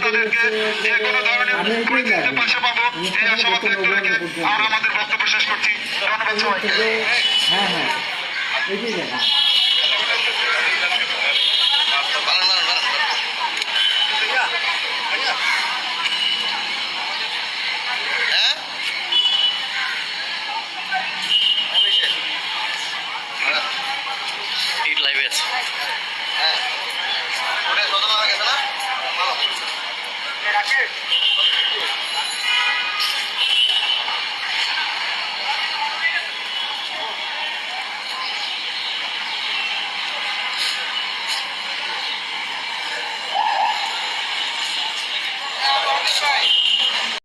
তাদেরকে যে কোনো ধরনের প্রতিনিধিত্বের পাশে পাবো এই আশাবাদ ব্যক্ত রেখে আমরা আমাদের বক্তব্য শেষ করছি। ধন্যবাদ সবাইকে। হ্যাঁ হ্যাঁ এটাই জায়গা। লাইভে আছে। Right.